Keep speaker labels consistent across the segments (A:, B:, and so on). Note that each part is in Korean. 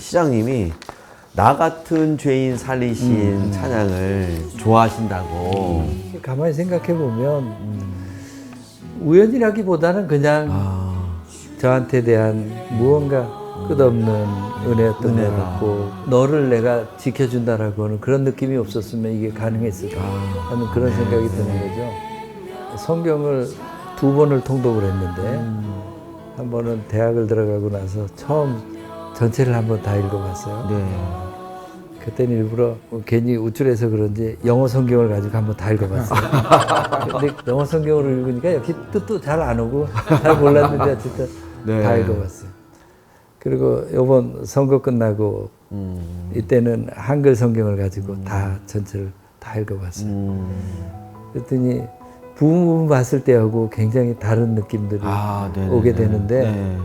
A: 시장님이 나 같은 죄인 살리신 찬양을 좋아하신다고.
B: 가만히 생각해 보면 우연이라기보다는 그냥 저한테 대한 무언가 끝없는 은혜였던 것 같고, 너를 내가 지켜준다라고 하는 그런 느낌이 없었으면 이게 가능했을까 하는 그런 생각이 드는 거죠. 성경을 2번을 통독을 했는데 한 번은 대학을 들어가고 나서 처음 전체를 한번 다 읽어봤어요.
A: 네.
B: 그때는 일부러 괜히 우쭐해서 그런지 영어 성경을 가지고 한번 다 읽어봤어요. 근데 영어 성경을 읽으니까 역시 뜻도 잘 안 오고 잘 몰랐는데 어쨌든
A: 네.
B: 다 읽어봤어요. 그리고 이번 선거 끝나고 이때는 한글 성경을 가지고 다 전체를 다 읽어봤어요. 그랬더니 부분 봤을 때하고 굉장히 다른 느낌들이 오게 되는데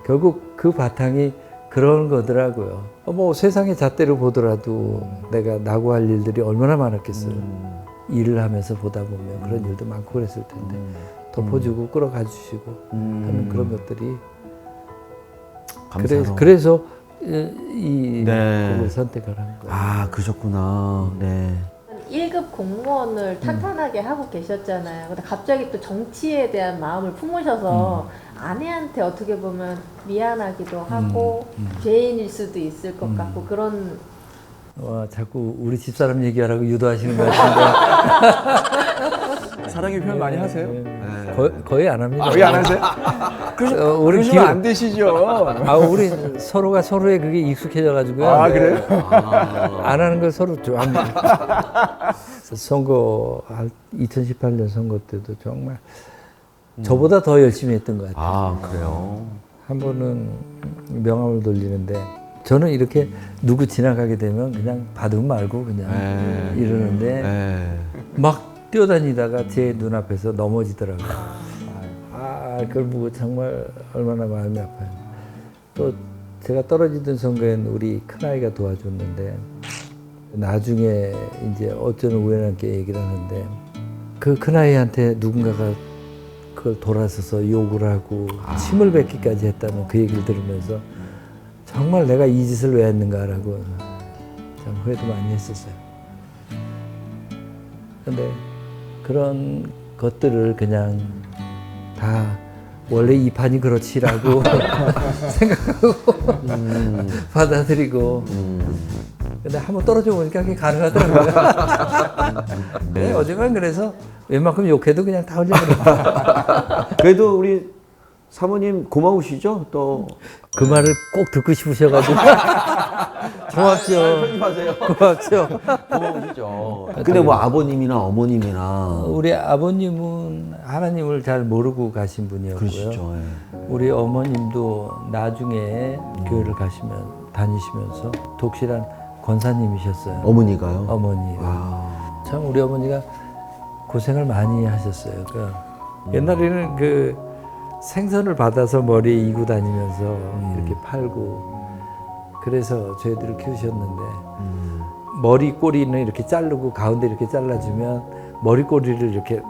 B: 결국 그 바탕이 그런 거더라고요. 뭐 세상의 잣대로 보더라도 내가 낙오할 일들이 얼마나 많았겠어요. 일을 하면서 보다 보면 그런 일도 많고 그랬을 텐데 덮어주고 끌어가 주시고 하는 그런 것들이 그래서 이 곡을 선택을 한 거예요.
A: 아, 그러셨구나. 네.
C: 1급 공무원을 탄탄하게 하고 계셨잖아요. 근데 갑자기 또 정치에 대한 마음을 품으셔서 아내한테 어떻게 보면 미안하기도 하고 죄인일 수도 있을 것 같고 그런.
B: 자꾸 우리 집사람 얘기하라고 유도하시는 것 같은데.
D: 사랑의 표현 많이 하세요?
B: 거의 안 합니다.
D: 거의 안 하세요?
B: 우리
D: 그러시면 안 되시죠.
B: 우리 서로가 서로에 그게 익숙해져가지고요.
D: 아, 그래요?
B: 안 하는 걸 서로 좋아합니다. 선거, 2018년 선거 때도 정말 저보다 더 열심히 했던 것 같아요.
A: 아, 그래요?
B: 한 번은 명함을 돌리는데 저는 이렇게 누구 지나가게 되면 그냥 받으면 말고 그냥 이러는데 막 뛰어다니다가 제 눈앞에서 넘어지더라고요. 그걸 보고 정말 얼마나 마음이 아파요. 또 제가 떨어지던 선거에는 우리 큰아이가 도와줬는데 나중에 이제 어쩌는 우연하게 얘기를 하는데 그 큰아이한테 누군가가 그걸 돌아서서 욕을 하고 침을 뱉기까지 했다는 그 얘기를 들으면서 정말 내가 이 짓을 왜 했는가라고 참 후회도 많이 했었어요. 근데 그런 것들을 그냥 다 원래 이 판이 그렇지라고 생각하고 받아들이고 근데 한번 떨어져 보니까 그게 가능하더라고요. 네, 어제만 그래서 웬만큼 욕해도 그냥 다 흘려버려요.
A: 그래도 우리 사모님 고마우시죠? 또
B: 그 말을 꼭 듣고 싶으셔가지고 고맙죠. 고맙죠.
A: 고마우시죠. 근데 뭐 아버님이나 어머님이나
B: 우리 아버님은 하나님을 잘 모르고 가신 분이었고요.
A: 그러시죠.
B: 우리 어머님도 나중에 교회를 다니시면서 독실한 권사님이셨어요.
A: 어머니가요?
B: 어머니가. 참 우리 어머니가 고생을 많이 하셨어요. 옛날에는 그 생선을 받아서 머리에 이고 다니면서 이렇게 팔고 그래서 저희들을 키우셨는데 머리 꼬리는 이렇게 자르고 가운데 이렇게 잘라주면 머리 꼬리를 이렇게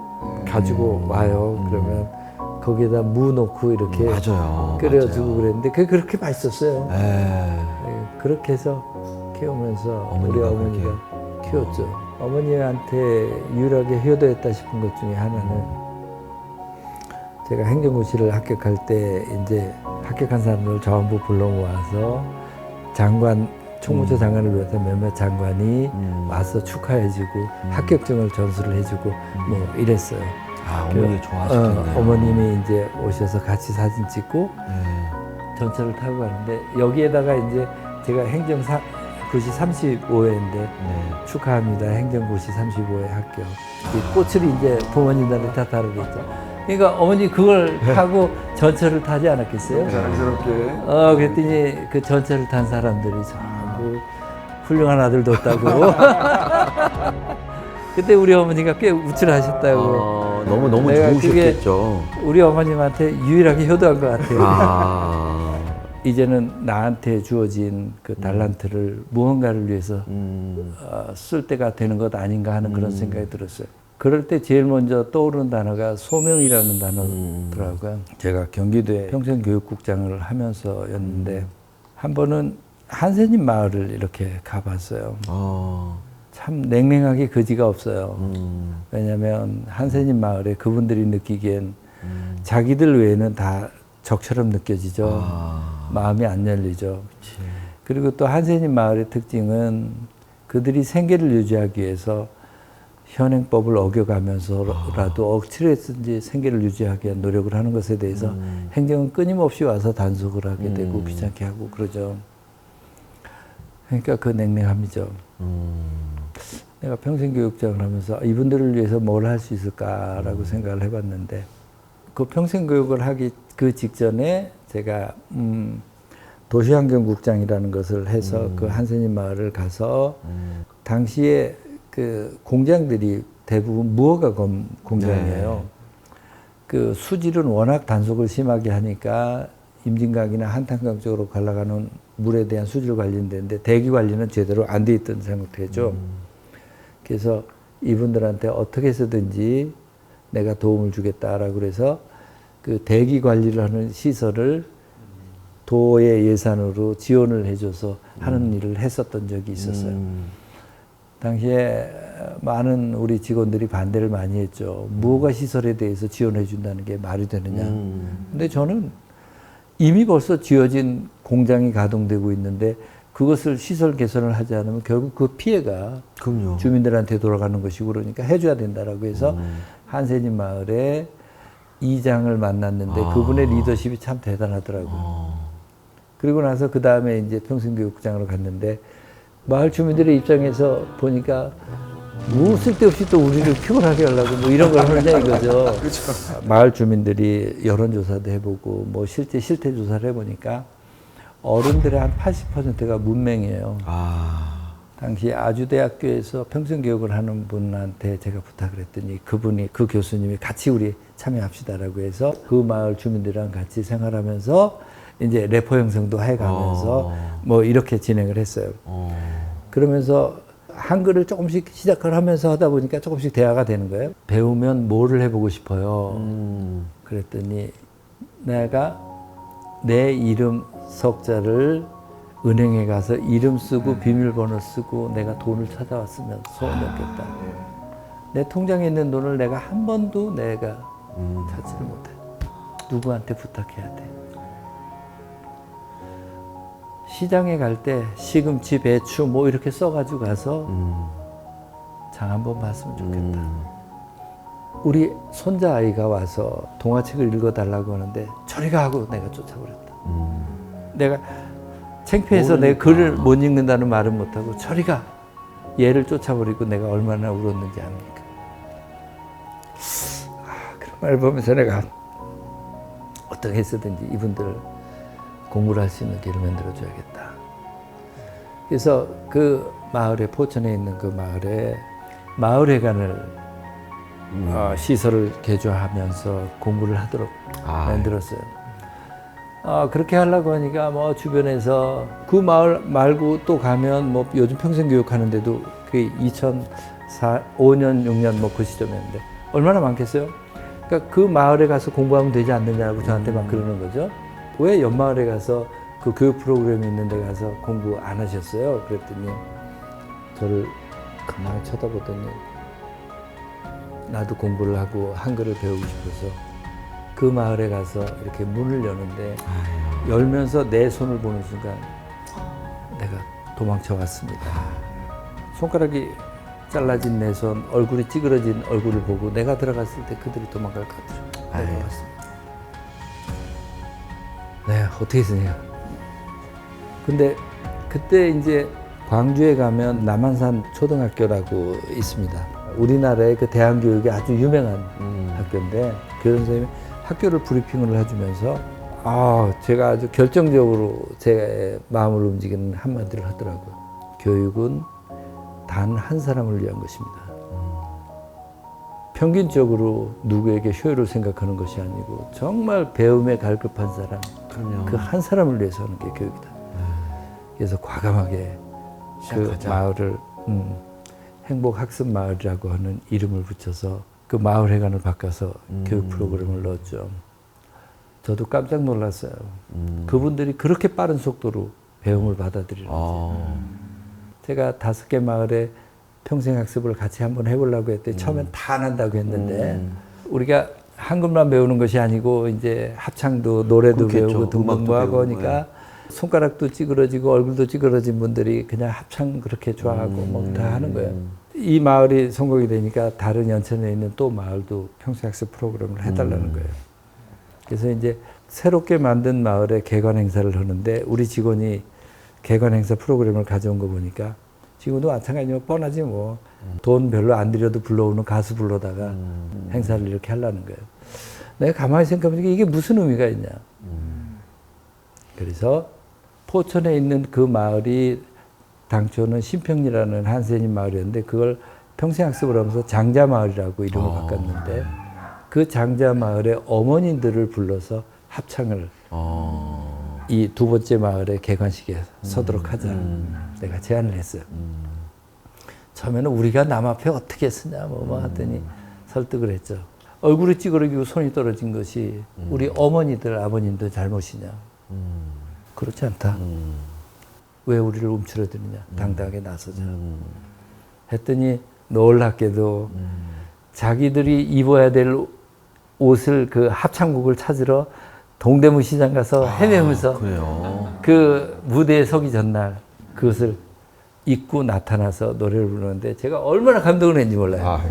B: 가지고 와요. 그러면 거기에다 무 넣고 이렇게
A: 맞아요.
B: 끓여주고 그랬는데 그게 그렇게 맛있었어요.
A: 네.
B: 그렇게 해서 키우면서 우리
A: 어머니가
B: 어머니가 키웠죠. 어머니한테 유일하게 효도했다 싶은 것 중에 하나는 제가 행정고시를 합격할 때 이제 합격한 사람들 전부 불러 모아서 장관, 총무처 장관을 비롯해 몇몇 장관이 와서 축하해주고 합격증을 전수를 해주고 뭐 이랬어요.
A: 어머니 좋아하셨겠네요.
B: 어머님이 이제 오셔서 같이 사진 찍고 전철을 타고 가는데 여기에다가 이제 제가 행정고시 35회인데 축하합니다. 행정고시 35회 합격. 이 꽃을 이제 부모님들한테 다 다르겠죠. 그러니까 어머니 그걸 타고 전철을 타지 않았겠어요?
D: 자랑스럽게.
B: 그랬더니 그 전철을 탄 사람들이 전부 훌륭한 아들 뒀다고. 그때 우리 어머니가 꽤 우쭐하셨다고.
A: 너무 좋으셨겠죠.
B: 우리 어머님한테 유일하게 효도한 것 같아요. 이제는 나한테 주어진 그 달란트를 무언가를 위해서 쓸 때가 되는 것 아닌가 하는 그런 생각이 들었어요. 그럴 때 제일 먼저 떠오르는 단어가 소명이라는 단어더라고요. 제가 경기도에 평생교육국장을 하면서였는데 한 번은 한센님 마을을 이렇게 가봤어요.
A: 어.
B: 참 냉랭하게 거지가 없어요. 왜냐하면 한센님 마을에 그분들이 느끼기엔 자기들 외에는 다 적처럼 느껴지죠. 마음이 안 열리죠. 그리고 또 한센님 마을의 특징은 그들이 생계를 유지하기 위해서 현행법을 어겨가면서라도 억지로 했든지 생계를 유지하기 위한 노력을 하는 것에 대해서 행정은 끊임없이 와서 단속을 하게 되고 귀찮게 하고 그러죠. 그러니까 그 냉랭함이죠. 내가 평생교육장을 하면서 이분들을 위해서 뭘 할 수 있을까라고 생각을 해봤는데 그 평생교육을 하기 그 직전에 제가 도시환경국장이라는 것을 해서 그 한센님 마을을 가서 당시에 그 공장들이 대부분 무허가 공장이에요.
A: 네.
B: 그 수질은 워낙 단속을 심하게 하니까 임진강이나 한탄강 쪽으로 갈라가는 물에 대한 수질 관리는 되는데 대기 관리는 제대로 안 돼 있던 상태죠. 그래서 이분들한테 어떻게 해서든지 내가 도움을 주겠다라고 그래서 그 대기 관리를 하는 시설을 도의 예산으로 지원을 해줘서 하는 일을 했었던 적이 있었어요. 당시에 많은 우리 직원들이 반대를 많이 했죠. 무허가 시설에 대해서 지원해 준다는 게 말이 되느냐. 근데 저는 이미 벌써 지어진 공장이 가동되고 있는데 그것을 시설 개선을 하지 않으면 결국 그 피해가
A: 그럼요.
B: 주민들한테 돌아가는 것이고 그러니까 해줘야 된다라고 해서 한센님 마을에 이장을 만났는데 그분의 리더십이 참 대단하더라고요. 그리고 나서 그 다음에 이제 평생교육장으로 갔는데 마을 주민들의 입장에서 보니까 뭐 쓸데없이 또 우리를 피곤하게 하려고 뭐 이런 걸 하느냐 이거죠.
A: 그렇죠.
B: 마을 주민들이 여론조사도 해보고 뭐 실제 실태조사를 해보니까 어른들의 한 80%가 문맹이에요. 당시 아주대학교에서 평생교육을 하는 분한테 제가 부탁을 했더니 그분이 그 교수님이 같이 우리 참여합시다라고 해서 그 마을 주민들이랑 같이 생활하면서 이제 래퍼 형성도 해가면서 뭐 이렇게 진행을 했어요. 그러면서 한글을 조금씩 시작을 하면서 하다 보니까 조금씩 대화가 되는 거예요. 배우면 뭐를 해보고 싶어요. 그랬더니 내가 내 이름 석자를 은행에 가서 이름 쓰고 비밀번호 쓰고 내가 돈을 찾아왔으면 소원이었겠다. 내 통장에 있는 돈을 내가 한 번도 내가 찾지를 못해. 누구한테 부탁해야 돼. 시장에 갈 때 시금치, 배추 뭐 이렇게 써가지고 가서 장 한 번 봤으면 좋겠다. 우리 손자 아이가 와서 동화책을 읽어달라고 하는데 저리 가 하고 내가 쫓아버렸다. 내가 창피해서 내가 글을 못 읽는다는 말은 못하고 저리 가. 얘를 쫓아버리고 내가 얼마나 울었는지 압니까? 그런 말을 보면서 내가 어떻게 해서든지 이분들을 공부를 할 수 있는 길을 만들어줘야겠다. 그래서 그 마을에 포천에 있는 그 마을에 마을회관을 시설을 개조하면서 공부를 하도록 만들었어요. 그렇게 하려고 하니까 뭐 주변에서 그 마을 말고 또 가면 뭐 요즘 평생교육 하는데도 그 2005년, 6년 뭐 그 시점이었는데 얼마나 많겠어요? 그러니까 그 마을에 가서 공부하면 되지 않느냐고 저한테 막 그러는 거죠. 왜 옆마을에 가서 그 교육 프로그램이 있는 데 가서 공부 안 하셨어요? 그랬더니 저를 가만히 쳐다보더니 나도 공부를 하고 한글을 배우고 싶어서 그 마을에 가서 이렇게 문을 여는데 열면서 내 손을 보는 순간 내가 도망쳐 왔습니다. 손가락이 잘라진 내 손, 얼굴이 찌그러진 얼굴을 보고 내가 들어갔을 때 그들이 도망갈 것 같아요. 내가 왔습니다. 네, 어떻게 했으냐. 근데 그때 이제 광주에 가면 남한산 초등학교라고 있습니다. 우리나라의 그 대안교육이 아주 유명한 학교인데 교장 선생님이 학교를 브리핑을 해주면서 제가 아주 결정적으로 제 마음을 움직이는 한마디를 하더라고요. 교육은 단 한 사람을 위한 것입니다. 평균적으로 누구에게 효율을 생각하는 것이 아니고 정말 배움에 갈급한 사람, 그 한 사람을 위해서 하는 게 교육이다. 그래서 과감하게 시작하자. 그 마을을 행복학습마을이라고 하는 이름을 붙여서 그 마을회관을 바꿔서 교육 프로그램을 넣었죠. 저도 깜짝 놀랐어요. 그분들이 그렇게 빠른 속도로 배움을 받아들이는 거지. 제가 5개 마을에 평생학습을 같이 한번 해보려고 했더니 처음엔 다 안 한다고 했는데 우리가 한글만 배우는 것이 아니고 이제 합창도 노래도
A: 그렇겠죠.
B: 배우고 등등도 하고
A: 배우고,
B: 하니까 손가락도 찌그러지고 얼굴도 찌그러진 분들이 그냥 합창 그렇게 좋아하고 뭐 다 하는 거예요. 이 마을이 성공이 되니까 다른 연천에 있는 또 마을도 평생학습 프로그램을 해달라는 거예요. 그래서 이제 새롭게 만든 마을에 개관 행사를 하는데 우리 직원이 개관 행사 프로그램을 가져온 거 보니까 지금도 마찬가지로 뻔하지 뭐 돈 별로 안 들여도 불러오는 가수 불러다가 행사를 이렇게 하려는 거예요. 내가 가만히 생각해보니까 이게 무슨 의미가 있냐. 그래서 포천에 있는 그 마을이 당초는 신평리라는 한센인 마을이었는데 그걸 평생학습을 하면서 장자마을이라고 이름을 바꿨는데 그 장자마을의 어머님들을 불러서 합창을 이 2번째 마을의 개관식에 서도록 하자. 내가 제안을 했어요. 처음에는 우리가 남 앞에 어떻게 쓰냐 뭐 하더니 설득을 했죠. 얼굴이 찌그러지고 손이 떨어진 것이 우리 어머니들 아버님들 잘못이냐. 그렇지 않다. 왜 우리를 움츠러드느냐. 당당하게 나서자. 했더니 놀랍게도 자기들이 입어야 될 옷을 그 합창곡을 찾으러 동대문 시장 가서 헤매면서 그 무대에 서기 전날 그것을 입고 나타나서 노래를 부르는데 제가 얼마나 감동을 했는지 몰라요.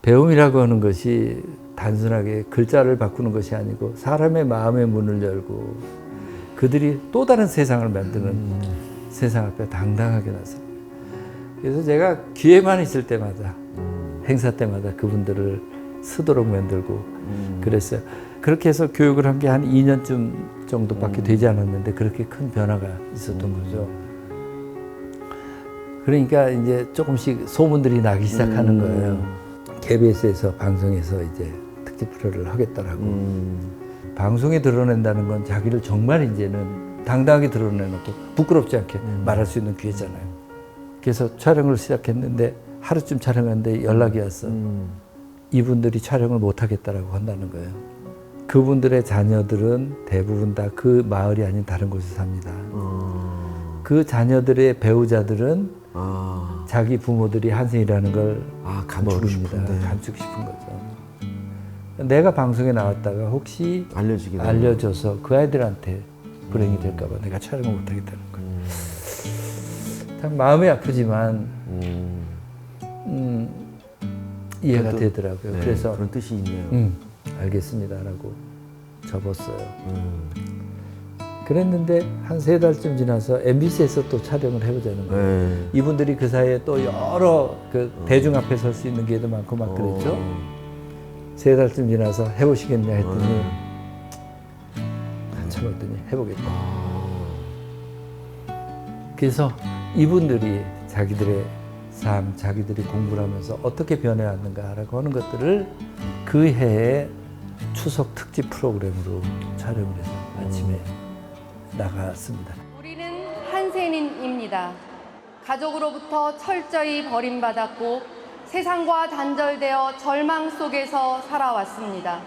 B: 배움이라고 하는 것이 단순하게 글자를 바꾸는 것이 아니고 사람의 마음의 문을 열고 그들이 또 다른 세상을 만드는 세상 앞에 당당하게 나서. 그래서 제가 기회만 있을 때마다 행사 때마다 그분들을 쓰도록 만들고 그랬어요. 그렇게 해서 교육을 한 게 한 2년쯤 정도밖에 되지 않았는데 그렇게 큰 변화가 있었던 거죠. 그러니까 이제 조금씩 소문들이 나기 시작하는 거예요. KBS에서 방송에서 이제 특집 프로를 하겠다라고. 방송에 드러낸다는 건 자기를 정말 이제는 당당하게 드러내놓고 부끄럽지 않게 말할 수 있는 기회잖아요. 그래서 촬영을 시작했는데 하루쯤 촬영했는데 연락이 왔어. 이분들이 촬영을 못 하겠다라고 한다는 거예요. 그분들의 자녀들은 대부분 다 그 마을이 아닌 다른 곳에 삽니다. 그 자녀들의 배우자들은 자기 부모들이 한생이라는 걸
A: 감추고 싶은데.
B: 감추고 싶은 거죠. 내가 방송에 나왔다가 혹시 알려줘서 그 아이들한테 불행이 될까 봐 내가 촬영을 못 하겠다는 거예요. 참 마음이 아프지만 이해가 되더라고요.
A: 네,
B: 그래서
A: 그런 뜻이 있네요.
B: 알겠습니다라고 접었어요. 그랬는데 한 3달쯤 지나서 MBC에서 또 촬영을 해보자는 거예요. 이분들이 그 사이에 또 여러 그 대중 앞에 설 수 있는 기회도 많고 막 그랬죠. 3달쯤 지나서 해보시겠냐 했더니 한참 했더니 해보겠다. 그래서 이분들이 자기들의 삶, 자기들이 공부를 하면서 어떻게 변해왔는가라고 하는 것들을 그 해에 추석 특집 프로그램으로 촬영을 해서 아침에 나갔습니다.
E: 우리는 한센인입니다. 가족으로부터 철저히 버림받았고 세상과 단절되어 절망 속에서 살아왔습니다.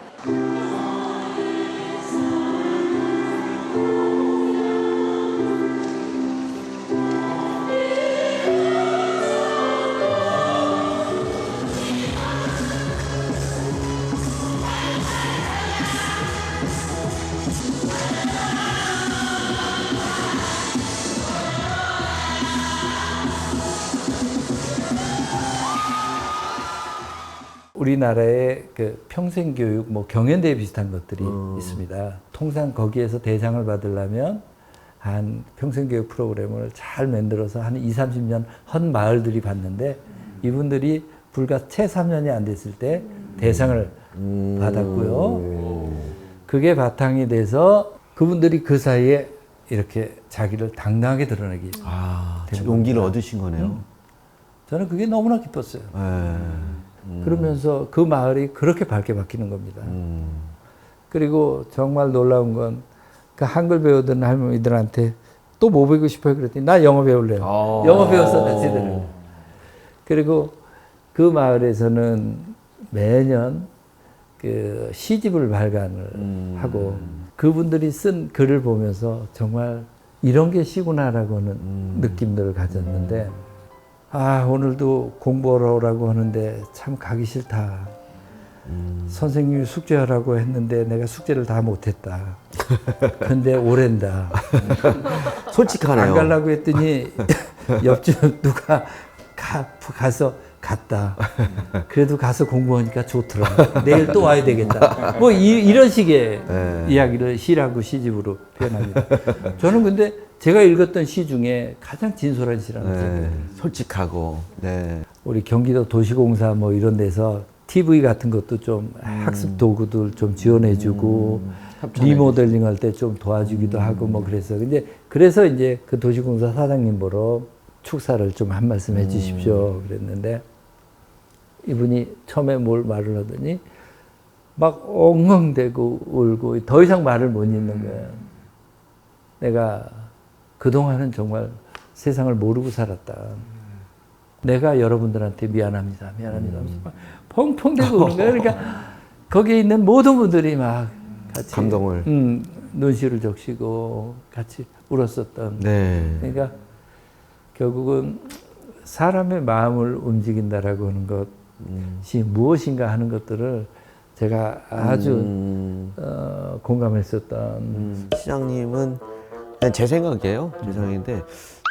B: 우리나라의 그 평생교육, 뭐 경연대회 비슷한 것들이 있습니다. 통상 거기에서 대상을 받으려면 한 평생교육 프로그램을 잘 만들어서 한 20, 30년 헌 마을들이 받는데 이분들이 불과 채 3년이 안 됐을 때 대상을 받았고요. 그게 바탕이 돼서 그분들이 그 사이에 이렇게 자기를 당당하게 드러내기.
A: 용기를 얻으신 거네요.
B: 저는 그게 너무나 기뻤어요. 그러면서 그 마을이 그렇게 밝게 바뀌는 겁니다. 그리고 정말 놀라운 건 그 한글 배우던 할머니들한테 또 뭐 배우고 싶어요? 그랬더니 나 영어 배울래요. 영어 배웠어, 나 제대로. 그리고 그 마을에서는 매년 그 시집을 발간을 하고 그분들이 쓴 글을 보면서 정말 이런 게 시구나라고는 느낌들을 가졌는데 아 오늘도 공부하러 오라고 하는데 참 가기 싫다. 선생님이 숙제하라고 했는데 내가 숙제를 다 못했다. 근데 오랜다.
A: 솔직하네요.
B: 안 가려고 했더니 옆집 누가 가서 갔다. 그래도 가서 공부하니까 좋더라. 내일 또 와야 되겠다. 뭐 이런 식의 이야기를 시라고 시집으로 표현합니다. 저는 근데 제가 읽었던 시 중에 가장 진솔한 시라는 생각이
A: 솔직하고. 네.
B: 우리 경기도 도시공사 뭐 이런 데서 TV 같은 것도 좀 학습 도구들 좀 지원해주고 리모델링 할 때 좀 도와주기도 하고 뭐 그래서 그래서 이제 그 도시공사 사장님 보러 축사를 좀 한 말씀 해주십시오 그랬는데 이분이 처음에 뭘 말을 하더니 막 엉엉대고 울고 더 이상 말을 못 잇는 거예요. 내가 그동안은 정말 세상을 모르고 살았다. 내가 여러분들한테 미안합니다. 미안합니다. 펑펑 대고 우는 거예요. 그러니까 거기에 있는 모든 분들이 막 같이
A: 감동을.
B: 눈시를 적시고 같이 울었었던.
A: 네.
B: 그러니까 결국은 사람의 마음을 움직인다라고 하는 것이 무엇인가 하는 것들을 제가 아주 공감했었던.
A: 시장님은 그냥 제 생각이에요. 제 생각인데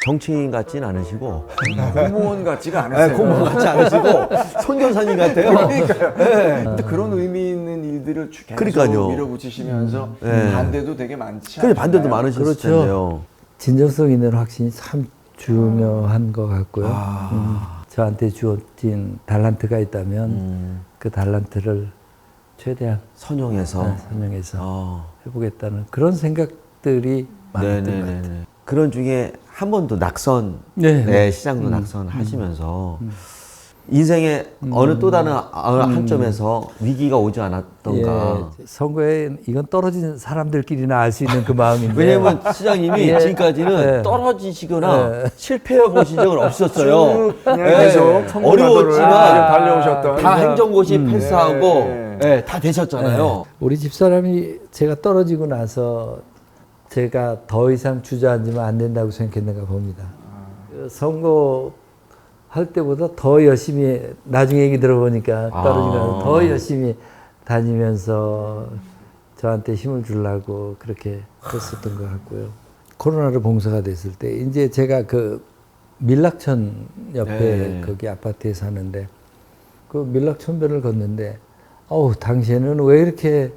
A: 정치인 같지는 않으시고
D: 공무원 같지가 않으세요.
A: 공무원 같지 않으시고 선교사님 같아요.
D: 그러니까요. 네. 근데 그런 의미 있는 일들을 계속
A: 그러니까요.
D: 밀어붙이시면서
A: 네.
D: 반대도 되게 많지
A: 그래
D: 않나요?
A: 반대도 많으셨을
B: 그렇죠.
A: 텐데요.
B: 진정성 있는 확신이 참 중요한 것 같고요. 저한테 주어진 달란트가 있다면 그 달란트를 최대한
A: 선용해서.
B: 선용해서 해보겠다는 그런 생각들이 많았던 것 같아요.
A: 네네네. 그런 중에 한 번도 낙선,
B: 네.
A: 시장도 낙선하시면서 인생의 어느 또 다른 한 점에서 위기가 오지 않았던가.
B: 예, 선거에 이건 떨어진 사람들끼리나 알 수 있는 그 마음인데.
A: 왜냐면 시장님이
B: 예.
A: 지금까지는
B: 예.
A: 떨어지시거나 실패해 보신 적은 없었어요.
D: 쭉 그냥 계속
A: 어려웠지만
D: 달려오셨던
A: 다 행정고시 패스하고
D: 네.
A: 다 되셨잖아요.
B: 우리 집사람이 제가 떨어지고 나서 제가 더 이상 주저앉으면 안 된다고 생각했는가 봅니다. 선거 할 때보다 더 열심히 나중에 얘기 들어보니까 떨어지고 나서 더 열심히 다니면서 저한테 힘을 주려고 그렇게 했었던 것 같고요. 코로나로 봉쇄가 됐을 때 이제 제가 그 밀락천 옆에 거기 아파트에 사는데 그 밀락천변을 걷는데 당시에는 왜 이렇게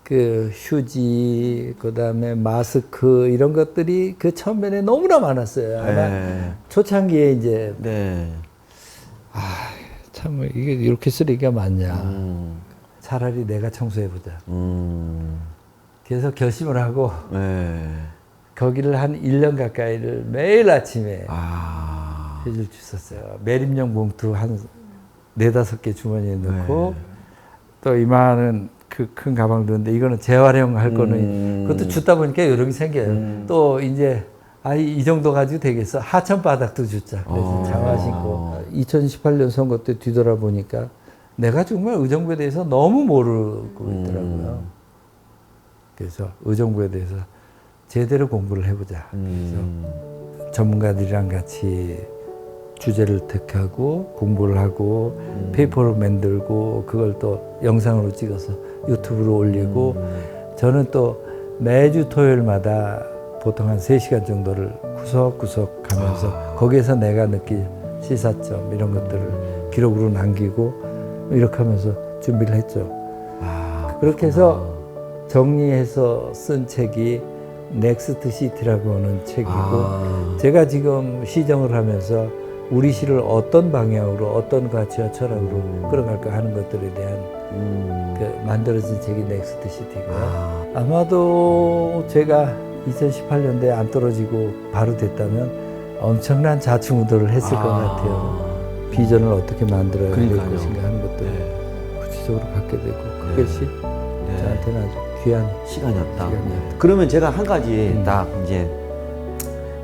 B: 그 휴지, 그 다음에 마스크 이런 것들이 그 천변에 너무나 많았어요. 아마 초창기에 이제 참 이게 이렇게 쓰레기가 많냐. 차라리 내가 청소해보자. 그래서 결심을 하고 거기를 한 1년 가까이를 매일 아침에 해줄 수 있었어요. 매립용 봉투 한 4-5개 주머니에 넣고 또 이만한 그 큰 가방 들었는데 이거는 재활용할 거는 그것도 주다 보니까 여러 개 생겨요. 또 이제 이 정도 가지고 되겠어. 하천 바닥도 주자. 그래서 장화 신고 2018년 선거 때 뒤돌아보니까 내가 정말 의정부에 대해서 너무 모르고 있더라고요. 그래서 의정부에 대해서 제대로 공부를 해보자. 그래서 전문가들이랑 같이 주제를 택하고 공부를 하고 페이퍼를 만들고 그걸 또 영상으로 찍어서 유튜브로 올리고 저는 또 매주 토요일마다 보통 한 3시간 정도를 구석구석 가면서 거기에서 내가 느낀 시사점 이런 것들을 기록으로 남기고 이렇게 하면서 준비를 했죠. 그렇게 해서 정리해서 쓴 책이 넥스트 시티라고 하는 책이고 제가 지금 시정을 하면서 우리 시를 어떤 방향으로 어떤 가치와 철학으로 끌어갈까 하는 것들에 대한 그 만들어진 책이 넥스트 시티고요. 아마도 제가 2018년도에 안 떨어지고 바로 됐다면 엄청난 자충우돌을 했을 것 같아요. 비전을 어떻게 만들어야 될 것인가 하는 것들을 구체적으로 갖게 되고 그것이 저한테는 아주 귀한
A: 시간이었다. 그러면 제가 한 가지 딱 이제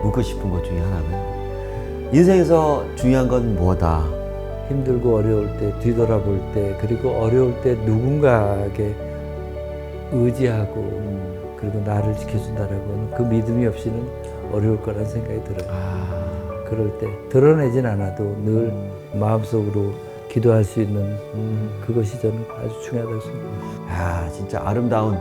A: 묻고 싶은 것 중에 하나는 인생에서 중요한 건 뭐다?
B: 힘들고 어려울 때 뒤돌아볼 때 그리고 어려울 때 누군가에게 의지하고 그리고 나를 지켜준다라고 하는 그 믿음이 없이는 어려울 거란 생각이 들어요. 그럴 때 드러내진 않아도 늘 마음속으로 기도할 수 있는 그것이 저는 아주 중요하다고 생각합니다.
A: 야, 진짜 아름다운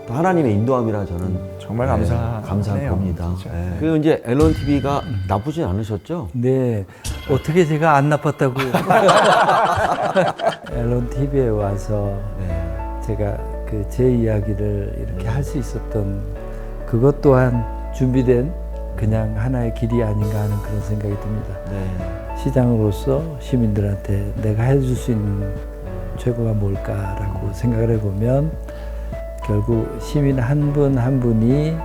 A: 또 하나님의 인도함이라 저는
D: 정말
A: 감사한 겁니다.
D: 진짜.
A: 네. 그리고 이제 앨런 TV가 나쁘진 않으셨죠?
B: 네, 어떻게 제가 안 나빴다고 앨런 TV에 와서 제가 그 제 이야기를 이렇게 할 수 있었던 그것 또한 준비된 그냥 하나의 길이 아닌가 하는 그런 생각이 듭니다.
A: 네.
B: 시장으로서 시민들한테 내가 해줄 수 있는 최고가 뭘까라고 생각을 해보면 결국 시민 한 분 한 분이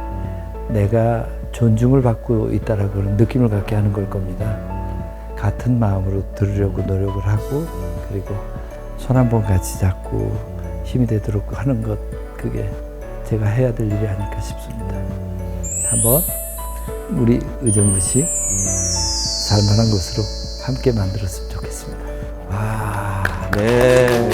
B: 내가 존중을 받고 있다라고 하는 느낌을 갖게 하는 걸 겁니다. 같은 마음으로 들으려고 노력을 하고 그리고 손 한 번 같이 잡고 힘이 되도록 하는 것 그게 제가 해야 될 일이 아닐까 싶습니다. 한번 우리 의정부시 살만한 곳으로 함께 만들었으면 좋겠습니다.
A: 네.